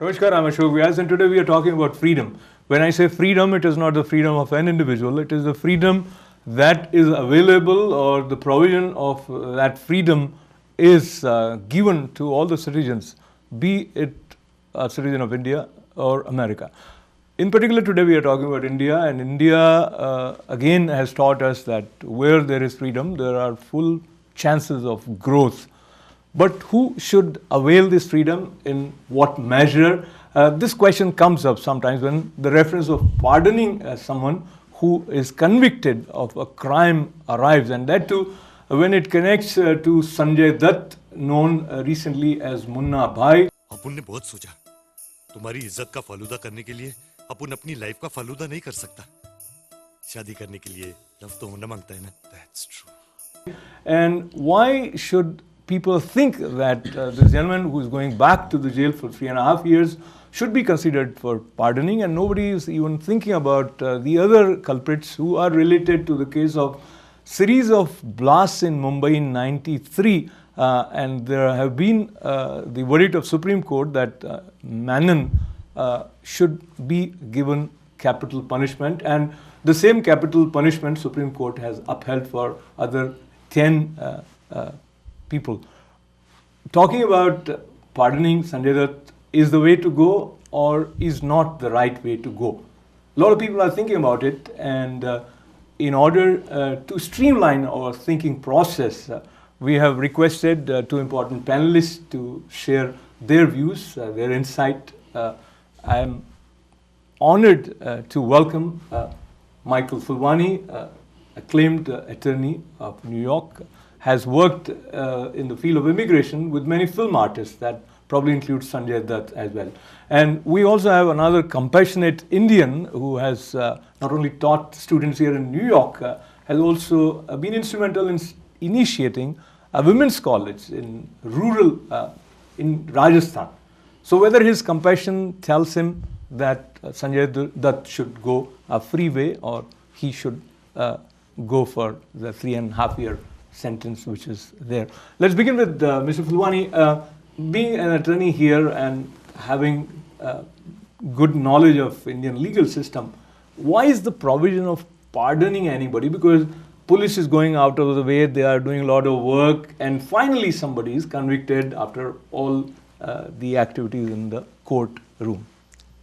Namaskar, I'm Ashok Vyas, and today we are talking about freedom. When I say freedom, it is not the freedom of an individual, it is the freedom that is available, or the provision of that freedom is given to all the citizens, be it a citizen of India or America. In particular, today we are talking about India, and India again has taught us that where there is freedom, there are full chances of growth. But who should avail this freedom, in what measure? This question comes up sometimes when the reference of pardoning someone who is convicted of a crime arrives, and that too when it connects to Sanjay Dutt, known recently as Munna Bhai. अपुन ने बहुत सोचा, तुम्हारी इज्जत का फालूदा करने के लिए अपुन अपनी लाइफ का फालूदा नहीं कर सकता. शादी करने के लिए लव तो होना मांगता है ना. That's true. And why should people think that this gentleman who is going back to the jail for 3.5 years should be considered for pardoning, and nobody is even thinking about the other culprits who are related to the case of series of blasts in Mumbai in '93, and there have been the verdict of Supreme Court that Menon should be given capital punishment, and the same capital punishment Supreme Court has upheld for other 10 people. Talking about pardoning Sanjay Dutt is the way to go or is not the right way to go. A lot of people are thinking about it, and in order to streamline our thinking process, we have requested two important panelists to share their views, their insight. I am honored to welcome Michael Phulwani, acclaimed attorney of New York, has worked in the field of immigration with many film artists, that probably includes Sanjay Dutt as well. And we also have another compassionate Indian who has not only taught students here in New York, has also been instrumental in initiating a women's college in rural, in Rajasthan. So whether his compassion tells him that Sanjay Dutt should go a free way, or he should go for the 3.5 year sentence which is there. Let's begin with Mr. Phulwani. Being an attorney here and having good knowledge of Indian legal system, why is the provision of pardoning anybody? Because police is going out of the way, they are doing a lot of work, and finally somebody is convicted after all the activities in the courtroom.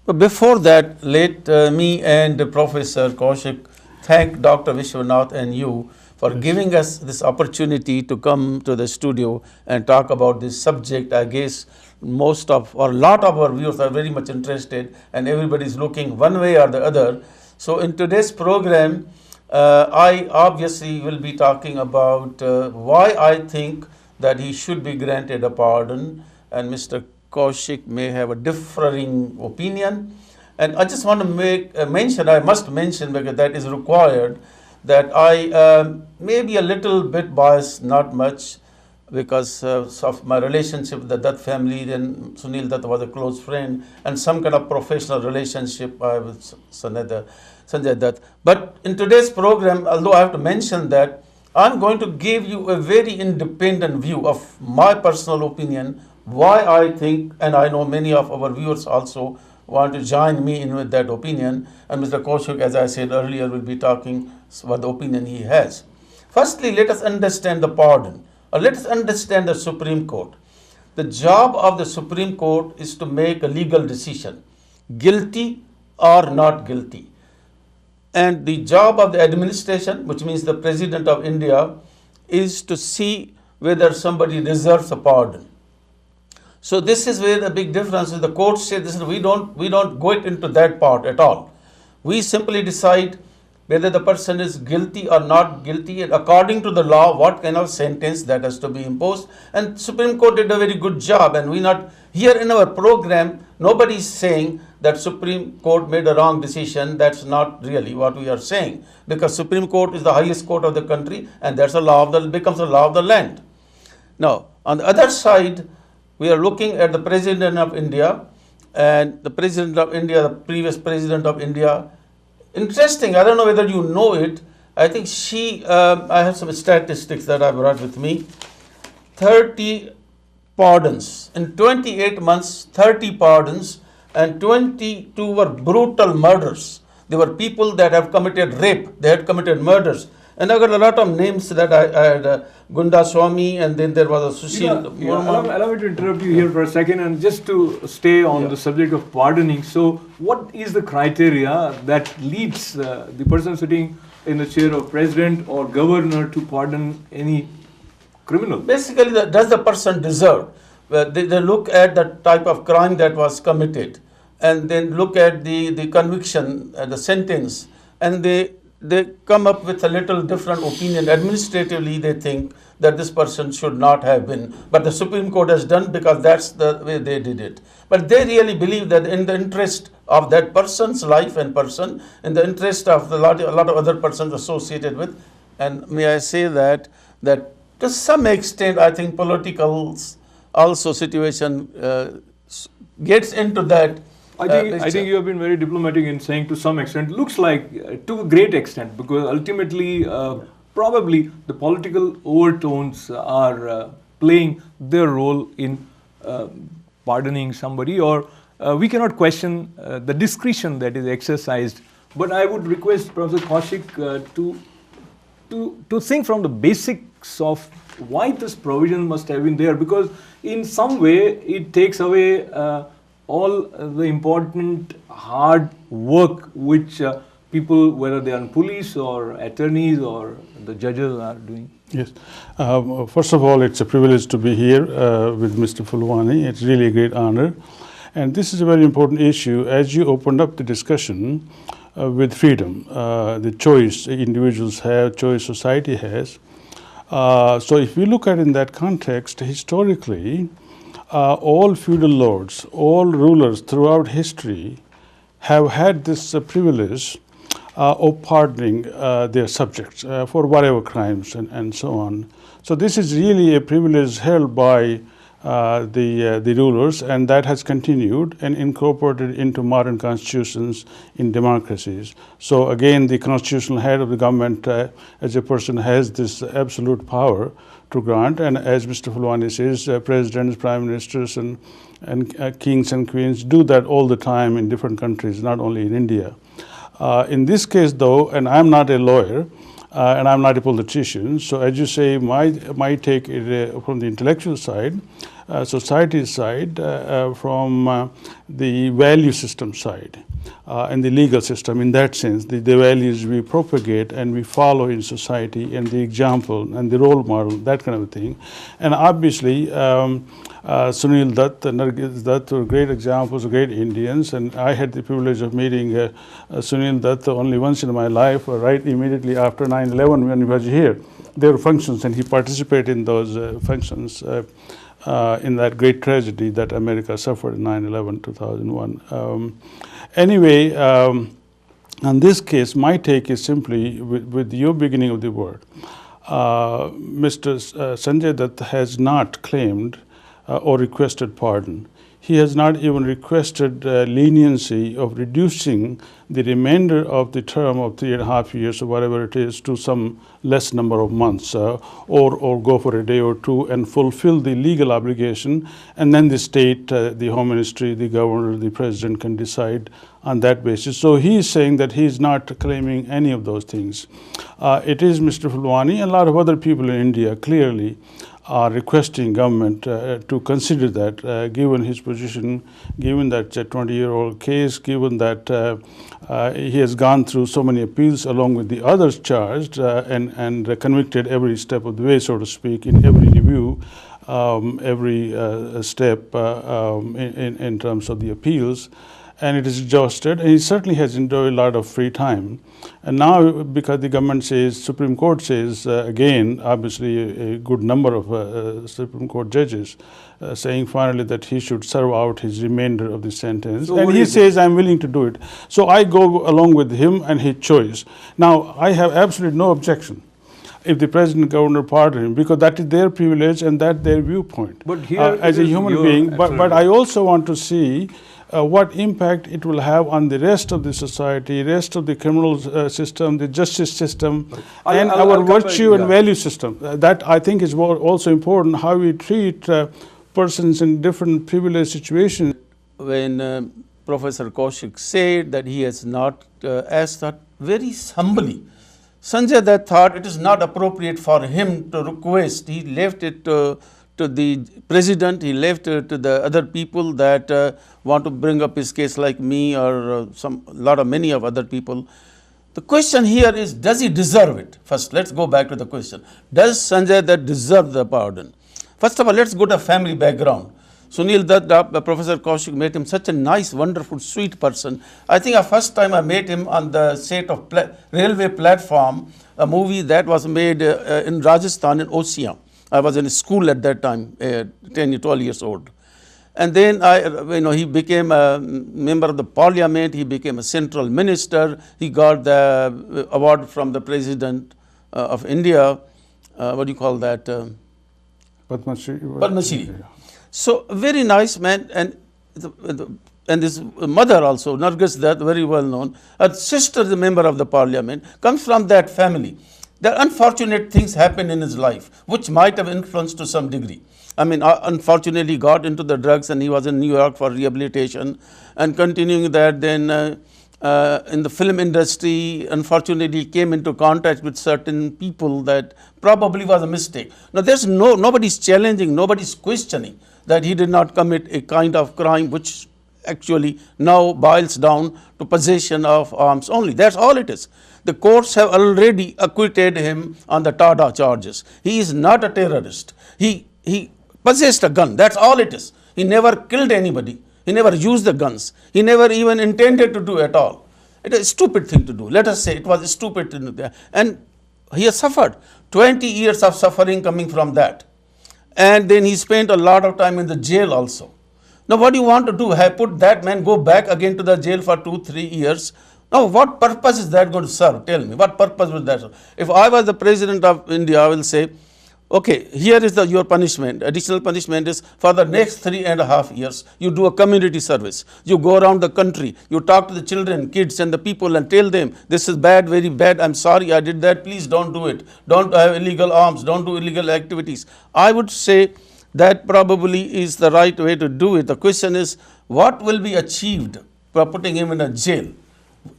But before that, let me and Professor Kaushik thank Dr. Vishwanath and you for giving us this opportunity to come to the studio and talk about this subject. I guess most of, or a lot of our viewers are very much interested, and everybody is looking one way or the other. So in today's program, I obviously will be talking about why I think that he should be granted a pardon, and Mr. Kaushik may have a differing opinion. And I just want to make a mention, I must mention because that is required, that I may be a little bit biased, not much, because of my relationship with the Dutt family. Then Sunil Dutt was a close friend, and some kind of professional relationship with Sanjay Dutt. But in today's program, although I have to mention that, I'm going to give you a very independent view of my personal opinion, why I think, and I know many of our viewers also want to join me in with that opinion, and Mr. Kaushik, as I said earlier, will be talking about the opinion he has. Firstly, let us understand the pardon, or let us understand the Supreme Court. The job of the Supreme Court is to make a legal decision, guilty or not guilty. And the job of the administration, which means the President of India, is to see whether somebody deserves a pardon. So this is where the big difference is. The court said this is, we don't go into that part at all. We simply decide whether the person is guilty or not guilty, and according to the law, what kind of sentence that has to be imposed. And Supreme Court did a very good job, and we not here in our program, nobody is saying that Supreme Court made a wrong decision. That's not really what we are saying, because Supreme Court is the highest court of the country, and that's a law of the, becomes a law of the land. Now, on the other side, we are looking at the President of India, and the President of India, the previous President of India. Interesting, I don't know whether you know it. I think I have some statistics that I brought with me. 30 pardons. In 28 months, 30 pardons. and 22 were brutal murders. They were people that have committed rape, they had committed murders. And I got a lot of names that I had, Gunda Swami, and then there was a Sushil. Allow me to interrupt you here for a second, and just to stay on the subject of pardoning. So, what is the criteria that leads the person sitting in the chair of president or governor to pardon any criminal? Basically, does the person deserve? They look at the type of crime that was committed, and then look at the conviction, the sentence, and they come up with a little different opinion. Administratively, they think that this person should not have been, but the Supreme Court has done because that's the way they did it. But they really believe that in the interest of that person's life and person, in the interest of a lot of other persons associated with, and may I say that to some extent, I think political also situation gets into that. I think you have been very diplomatic in saying to some extent. Looks like to a great extent, because ultimately, probably the political overtones are playing their role in pardoning somebody, or we cannot question the discretion that is exercised. But I would request Professor Kaushik to think from the basics of why this provision must have been there, because in some way it takes away all the important hard work which people, whether they are in police or attorneys or the judges, are doing. Yes. First of all, it's a privilege to be here with Mr. Phulwani. It's really a great honor. And this is a very important issue. As you opened up the discussion with freedom, the choice individuals have, choice society has. So if we look at it in that context, historically, all feudal lords, all rulers throughout history have had this privilege of pardoning their subjects for whatever crimes and so on. So this is really a privilege held by the rulers, and that has continued and incorporated into modern constitutions in democracies. So again, the constitutional head of the government as a person has this absolute power to grant, and as Mr. Phulwani says, presidents, prime ministers, and kings and queens do that all the time in different countries, not only in India. In this case, though, and I'm not a lawyer, and I'm not a politician, so as you say, my take is from the intellectual side, society side, from the value system side, and the legal system. In that sense, the values we propagate and we follow in society, and the example and the role model, that kind of thing. And obviously, Sunil Dutt and Nargis Dutt were great examples of great Indians, and I had the privilege of meeting Sunil Dutt only once in my life, right immediately after 9/11 when he was here. There were functions, and he participated in those functions in that great tragedy that America suffered in 9/11, 2001. Anyway, on this case, my take is simply with your beginning of the word. Mr. Sanjay Dutt has not claimed or requested pardon. He has not even requested leniency of reducing the remainder of the term of 3.5 years or whatever it is to some less number of months, or go for a day or two and fulfill the legal obligation, and then the state, the home ministry, the governor, the president can decide on that basis. So he is saying that he is not claiming any of those things. It is Mr. Phulwani and a lot of other people in India clearly are requesting government to consider that, given his position, given that 20-year-old case, given that he has gone through so many appeals along with the others charged and convicted every step of the way, so to speak, in every review, every step in terms of the appeals. And it is exhausted, and he certainly has enjoyed a lot of free time. And now, because the government says, Supreme Court says, again, obviously a good number of Supreme Court judges saying finally that he should serve out his remainder of the sentence. So and he says, I'm willing to do it. So I go along with him and his choice. Now, I have absolutely no objection if the president governor pardon him, because that is their privilege and that their viewpoint. But here, as a human being, but I also want to see what impact it will have on the rest of the society, rest of the criminal system, the justice system, and our virtue and value system. That I think is also important, how we treat persons in different privileged situations. When Professor Kaushik said, that he has not asked that very humbly. Sanjay Dutt thought it is not appropriate for him to request. He left it to the president, he left it to the other people that want to bring up his case, like me or many of other people. The question here is, does he deserve it? First, let's go back to the question. Does Sanjay Dutt deserve the pardon? First of all, let's go to family background. Sunil Dutt, Professor Kaushik made him such a nice, wonderful, sweet person. I think the first time I met him on the set of railway platform, a movie that was made in Rajasthan, in Osia. I was in school at that time, 10, 12 years old. And then he became a member of the parliament, he became a central minister, he got the award from the president of India, what do you call that? Padma Shri. Padma Shri. So, a very nice man, and his mother also, Nargis Dutt, very well known. Her sister, the member of the parliament, comes from that family. There are unfortunate things happen in his life, which might have influenced to some degree. I mean, unfortunately, he got into the drugs and he was in New York for rehabilitation. And continuing that, then in the film industry, unfortunately, he came into contact with certain people that probably was a mistake. Now, there's nobody's challenging, nobody's questioning that he did not commit a kind of crime which actually now boils down to possession of arms only. That's all it is. The courts have already acquitted him on the Tada charges. He is not a terrorist. He possessed a gun. That's all it is. He never killed anybody. He never used the guns. He never even intended to do at all. It is a stupid thing to do. Let us say it was a stupid thing to do. And he has suffered 20 years of suffering coming from that. And then he spent a lot of time in the jail also. Now, what do you want to do? Have put that man go back again to the jail for 2-3 years? Now, what purpose is that going to serve? Tell me, what purpose would that serve? If I was the president of India, I will say, okay, here is your punishment. Additional punishment is for the next 3.5 years, you do a community service. You go around the country, you talk to the children, kids and the people and tell them, this is bad, very bad, I'm sorry I did that, please don't do it. Don't have illegal arms, don't do illegal activities. I would say that probably is the right way to do it. The question is, what will be achieved by putting him in a jail?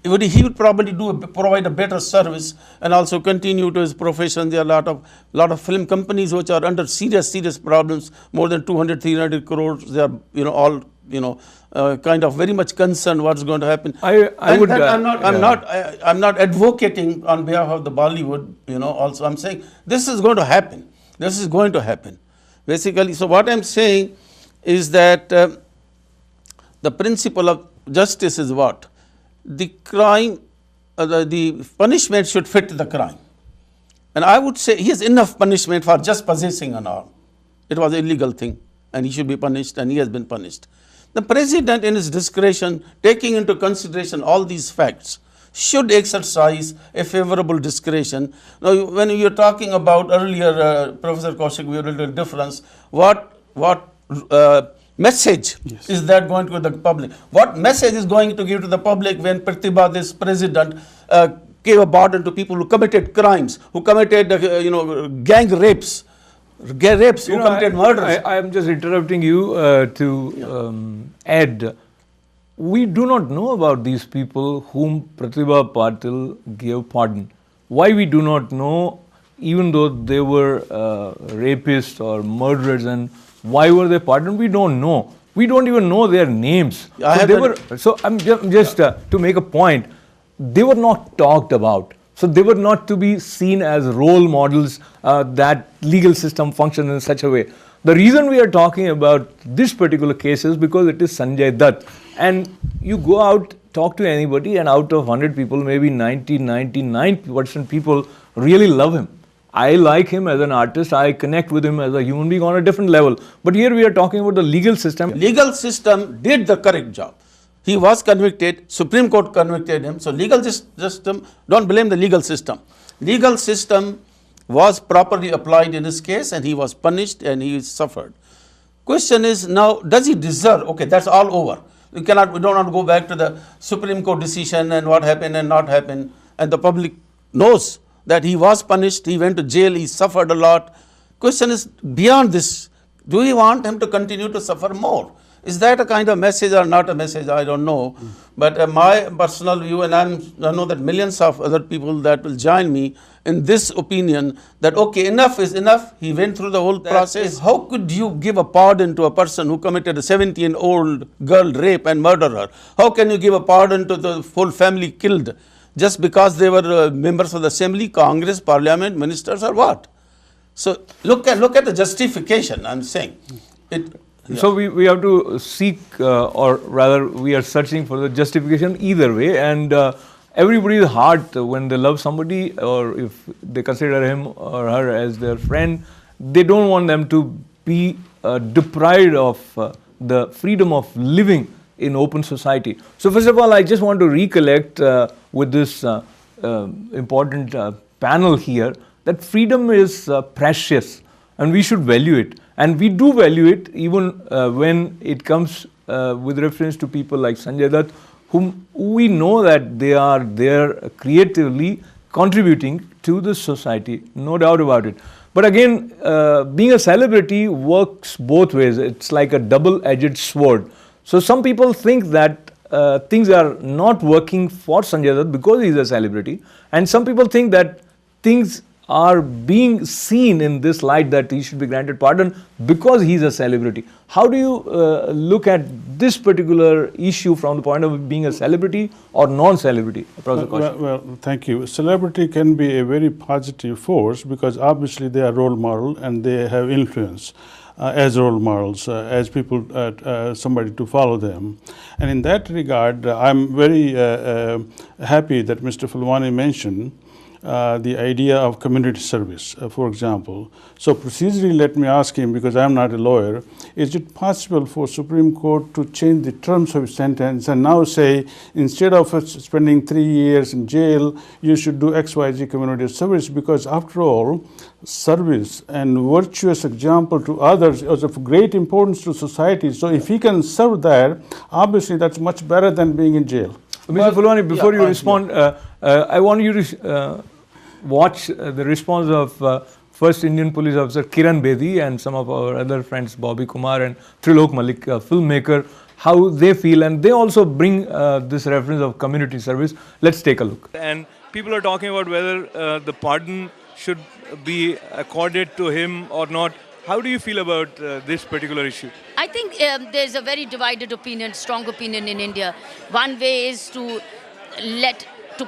He would probably provide a better service and also continue to his profession. There are a lot of film companies which are under serious problems, more than 200-300 crores. They are all kind of very much concerned what's going to happen. I'm not advocating on behalf of the Bollywood. Also I'm saying this is going to happen. This is going to happen. Basically, so what I'm saying is that the principle of justice is what? The crime, the punishment should fit the crime. And I would say he has enough punishment for just possessing an arm. It was an illegal thing and he should be punished, and he has been punished. The president, in his discretion, taking into consideration all these facts, should exercise a favorable discretion. Now, when you were talking about earlier, Professor Kaushik, we had a little difference. What message is that going to the public? What message is going to give to the public when Pratibha, this president, gave a pardon to people who committed crimes, who committed gang rapes, who committed murders? I am just interrupting you to add. We do not know about these people whom Pratibha Patil gave pardon. Why we do not know, even though they were rapists or murderers, and why were they pardoned? We don't know. We don't even know their names. So I'm just to make a point, they were not talked about. So they were not to be seen as role models that legal system functions in such a way. The reason we are talking about this particular case is because it is Sanjay Dutt. And you go out, talk to anybody, and out of 100 people, maybe 99% people really love him. I like him as an artist. I connect with him as a human being on a different level. But here we are talking about the legal system. Legal system did the correct job. He was convicted. Supreme Court convicted him. So legal system, don't blame the legal system. Legal system was properly applied in his case, and he was punished and he suffered. Question is now, does he deserve? Okay, that's all over. We don't want to go back to the Supreme Court decision and what happened and not happened. And the public knows that he was punished, he went to jail, he suffered a lot. Question is, beyond this, do we want him to continue to suffer more? Is that a kind of message or not a message? I don't know. But my personal view, and I know that millions of other people that will join me in this opinion, that okay, enough is enough. He went through the whole process. How could you give a pardon to a person who committed a 17-year-old girl rape and murder her? How can you give a pardon to the whole family killed just because they were members of the assembly, Congress, parliament, ministers, or what? So look at the justification, I'm saying. So we have to seek, or rather we are searching for the justification either way, and everybody's heart, when they love somebody or if they consider him or her as their friend, they don't want them to be deprived of the freedom of living in open society. So first of all, I just want to recollect with this important panel here that freedom is precious and we should value it. And we do value it even when it comes with reference to people like Sanjay Dutt, whom we know that they are there creatively contributing to the society, no doubt about it. But again, being a celebrity works both ways. It's like a double-edged sword. So some people think that things are not working for Sanjay Dutt because he's a celebrity, and some people think that things are being seen in this light that he should be granted pardon because he's a celebrity. How do you look at this particular issue from the point of being a celebrity or non-celebrity? Well, thank you. Celebrity can be a very positive force because obviously they are role model and they have influence as role models, as people, somebody to follow them. And in that regard, I'm very happy that Mr. Phulwani mentioned the idea of community service, for example. So procedurally, let me ask him, because I'm not a lawyer, is it possible for Supreme Court to change the terms of sentence and now say, instead of spending 3 years in jail, you should do XYZ community service? Because after all, service and virtuous example to others is of great importance to society. So if he can serve that, obviously that's much better than being in jail. Mr. Phulwani, before you respond, I want you to watch the response of first Indian police officer Kiran Bedi and some of our other friends, Bobby Kumar and Trilok Malik, filmmaker, how they feel, and they also bring this reference of community service. Let's take a look. And people are talking about whether the pardon should be accorded to him or not. How do you feel about this particular issue? I think there's a very divided opinion, strong opinion in India. One way is to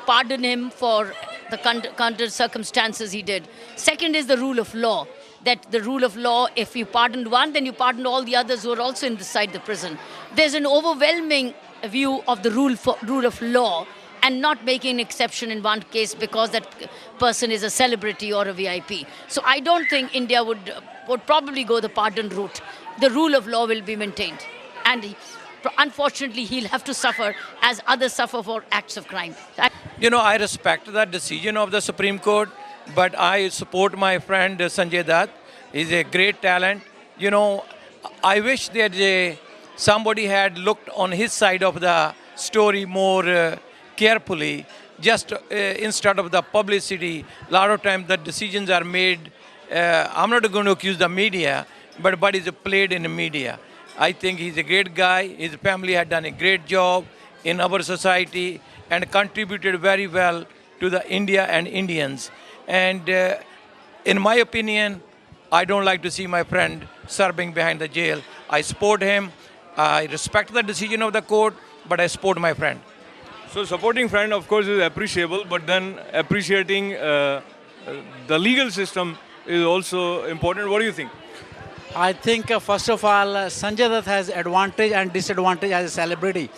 pardon him for the counter circumstances he did. Second is the rule of law. That the rule of law, if you pardoned one, then you pardoned all the others who are also inside the prison. There's an overwhelming view of the rule of law and not making an exception in one case because that person is a celebrity or a VIP. So I don't think India would probably go the pardon route. The rule of law will be maintained. And unfortunately, he'll have to suffer as others suffer for acts of crime. You know, I respect that decision of the Supreme Court, but I support my friend Sanjay Dutt. He's a great talent. You know, I wish that somebody had looked on his side of the story more carefully, just instead of the publicity. A lot of times the decisions are made, I'm not going to accuse the media, but is played in the media. I think he's a great guy. His family had done a great job in our society and contributed very well to the India and Indians. And in my opinion, I don't like to see my friend serving behind the jail. I support him. I respect the decision of the court, but I support my friend. So supporting friend, of course, is appreciable, but then appreciating the legal system is also important. What do you think? I think, first of all, Sanjay Dutt has advantage and disadvantage as a celebrity.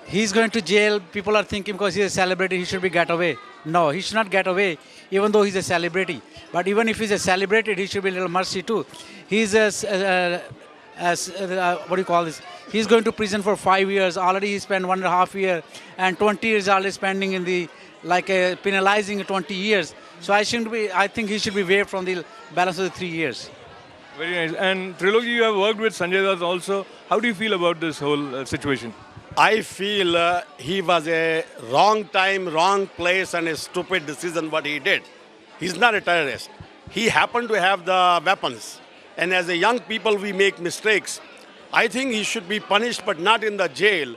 He's going to jail. People are thinking because he's a celebrity, he should be get away. No, he should not get away, even though he's a celebrity. But even if he's a celebrity, he should be a little mercy too. He's what do you call this? He's going to prison for 5 years. Already he spent 1.5 years, and 20 years already spending in the, penalizing 20 years. So I think he should be waived from the balance of the 3 years. Very nice. And Trilogy, you have worked with Sanjay Dutt also. How do you feel about this whole situation? I feel he was a wrong time, wrong place, and a stupid decision what he did. He's not a terrorist. He happened to have the weapons. And as a young people, we make mistakes. I think he should be punished, but not in the jail.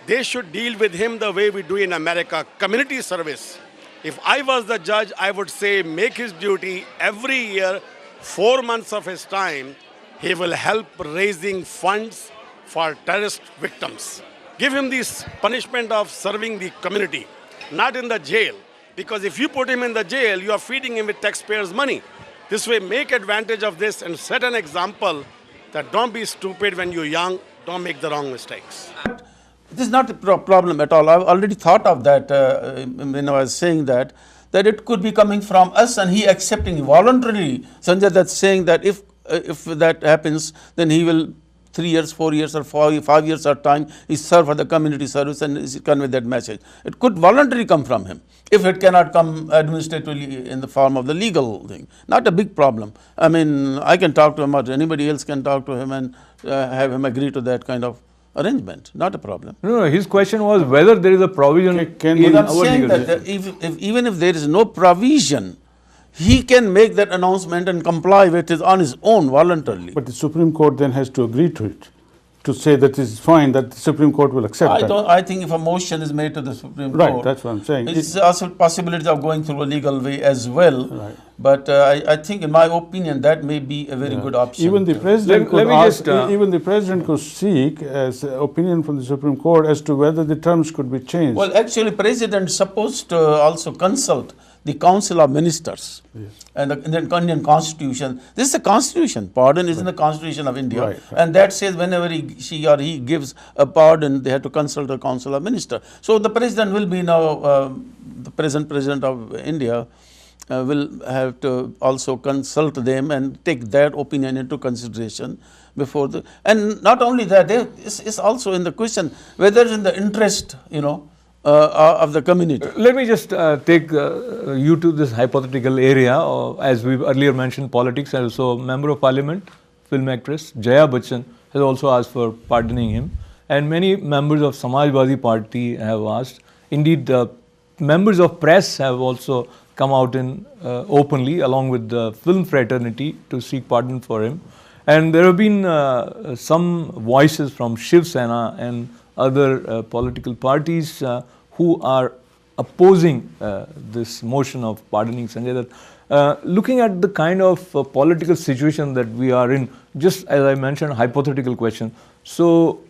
They should deal with him the way we do in America, community service. If I was the judge, I would say make his duty every year, 4 months of his time. He will help raising funds for terrorist victims. Give him this punishment of serving the community, not in the jail. Because if you put him in the jail, you are feeding him with taxpayers' money. This way, make advantage of this and set an example that don't be stupid when you're young, don't make the wrong mistakes. This is not a problem at all. I've already thought of that when I was saying that it could be coming from us and he accepting voluntarily. Sanjay Dutt saying that if that happens, then he will 3 years, 4 years or 5 years of time, he serve for the community service and is convey that message. It could voluntarily come from him. If it cannot come administratively in the form of the legal thing, not a big problem. I mean, I can talk to him or anybody else can talk to him and have him agree to that kind of arrangement, not a problem. No, his question was whether there is a provision in I'm our saying legal that system. even if there is no provision, he can make that announcement and comply with it on his own voluntarily. But the Supreme Court then has to agree to it, to say that it's fine, that the Supreme Court will accept that. I think if a motion is made to the Supreme Right, Court, that's what I'm saying. it's also possibility of going through a legal way as well. Right. But I think, in my opinion, that may be a very good option. Even the too. president Let could me ask, just, even the president could seek as opinion from the Supreme Court as to whether the terms could be changed. Well, actually, president is supposed to also consult the Council of Ministers and the Indian Constitution. This is the Constitution. Pardon is in the Constitution of India. Right. And that says whenever she or he gives a pardon, they have to consult the Council of Ministers. So the president will be now, the present president of India will have to also consult them and take their opinion into consideration before the, and not only that, it's also in the question whether it's in the interest, of the community. Let me just take you to this hypothetical area, as we earlier mentioned, politics, and also Member of Parliament, film actress Jaya Bachchan has also asked for pardoning him, and many members of Samajwadi Party have asked. Indeed, members of press have also come out in openly, along with the film fraternity, to seek pardon for him. And there have been some voices from Shiv Sena and other political parties who are opposing this motion of pardoning Sanjay Dutt. Looking at the kind of political situation that we are in, just as I mentioned, hypothetical question. So,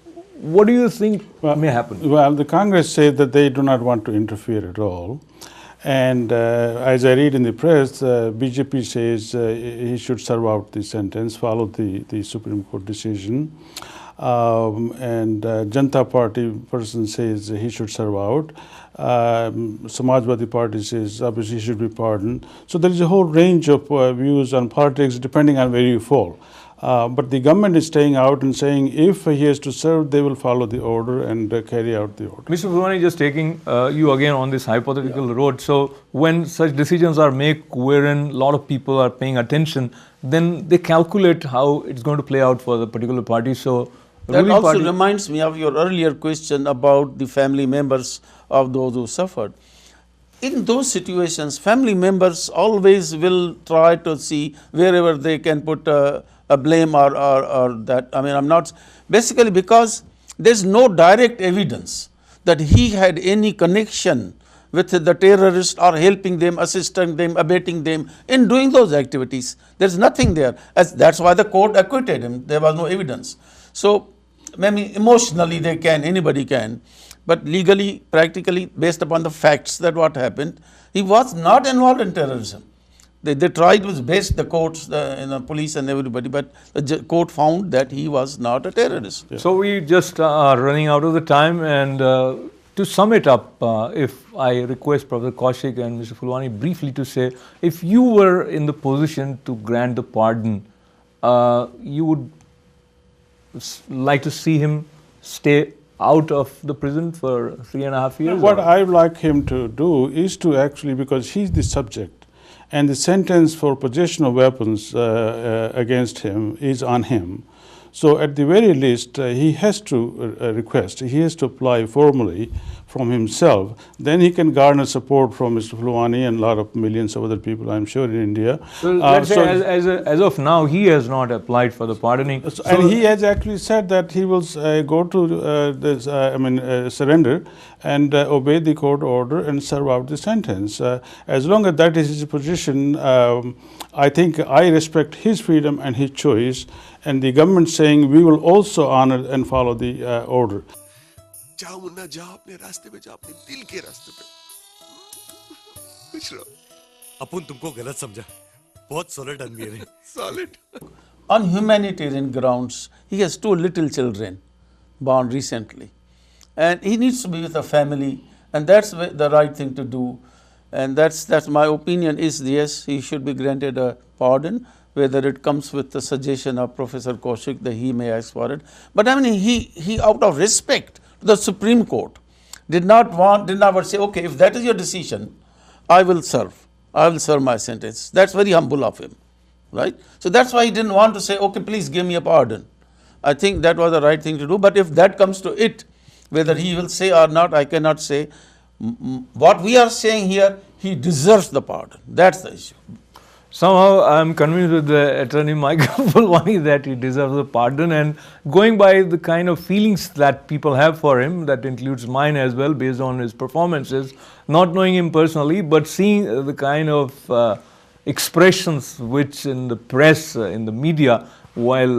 what do you think may happen? Well, the Congress said that they do not want to interfere at all. And as I read in the press, BJP says he should serve out the sentence, follow the Supreme Court decision. And Janata Party person says he should serve out. Samajwadi Party says obviously he should be pardoned. So there is a whole range of views on politics depending on where you fall. But the government is staying out and saying if he has to serve, they will follow the order and carry out the order. Mr. Phulwani, just taking you again on this hypothetical road. So when such decisions are made wherein a lot of people are paying attention, then they calculate how it's going to play out for the particular party. So that also reminds me of your earlier question about the family members of those who suffered. In those situations, family members always will try to see wherever they can put a blame or that. I mean, I'm not, basically because there's no direct evidence that he had any connection with the terrorists or helping them, assisting them, abetting them in doing those activities. There's nothing there. That's why the court acquitted him. There was no evidence. So maybe emotionally they can, anybody can, but legally, practically, based upon the facts that what happened, he was not involved in terrorism. They tried to base the courts, the police and everybody, but the court found that he was not a terrorist. Yeah. So we just are running out of the time, and to sum it up, if I request Professor Kaushik and Mr. Phulwani briefly to say, if you were in the position to grant the pardon, you would like to see him stay out of the prison for 3.5 years? What I would like him to do is to actually, because he's the subject, and the sentence for possession of weapons against him is on him. So at the very least, he has to request, he has to apply formally from himself. Then he can garner support from Mr. Phulwani and a lot of millions of other people, I'm sure, in India. So let's say as of now, he has not applied for the pardoning. And he has actually said that he will go to surrender and obey the court order and serve out the sentence. As long as that is his position, I think I respect his freedom and his choice, and the government saying we will also honor and follow the order. जाओ मुन्ना जाओ अपने रास्ते पे जाओ अपने दिल के रास्ते पे खुश रहो अपुन तुमको गलत समझा बहुत सॉलिड आदमी है solid On humanitarian grounds, he has 2 little children born recently, and he needs to be with a family, and that's the right thing to do. And that's my opinion is yes, he should be granted a pardon, whether it comes with the suggestion of Professor Kaushik that he may ask for it. But I mean, he out of respect to the Supreme Court did not say, okay, if that is your decision, I will serve my sentence. That's very humble of him, right? So that's why he didn't want to say, okay, please give me a pardon. I think that was the right thing to do. But if that comes to it, whether he will say or not, I cannot say. What we are saying here, he deserves the pardon. That's the issue. Somehow I am convinced with the attorney Michael Phulwani that he deserves a pardon, and going by the kind of feelings that people have for him, that includes mine as well based on his performances, not knowing him personally but seeing the kind of expressions which in the press, in the media, while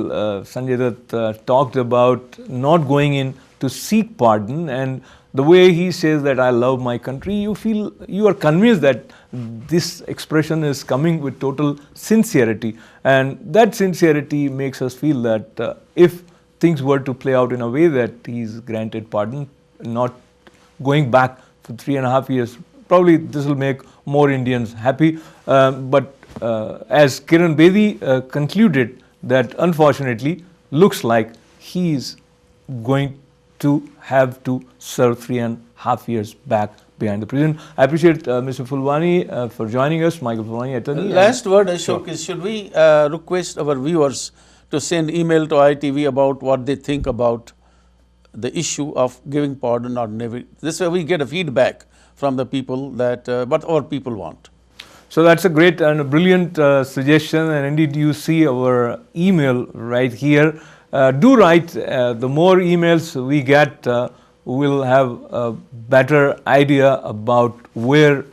Sanjay Dutt talked about not going in to seek pardon, and the way he says that I love my country, you are convinced that this expression is coming with total sincerity, and that sincerity makes us feel that if things were to play out in a way that he is granted pardon, not going back for 3.5 years, probably this will make more Indians happy. But as Kiran Bedi concluded, that unfortunately looks like he is going to have to serve 3.5 years back behind the prison. I appreciate Mr. Phulwani for joining us, Michael Phulwani, attorney. Last word, Ashok, is should we request our viewers to send email to ITV about what they think about the issue of giving pardon or never. This way we get a feedback from the people that what our people want. So that's a great and a brilliant suggestion, and indeed you see our email right here. Do write. The more emails we get, we'll have a better idea about where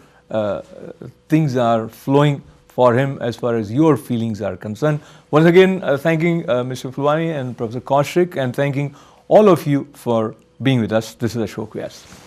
things are flowing for him as far as your feelings are concerned. Once again, thanking Mr. Phulwani and Professor Kaushik, and thanking all of you for being with us. This is Ashok Vyas.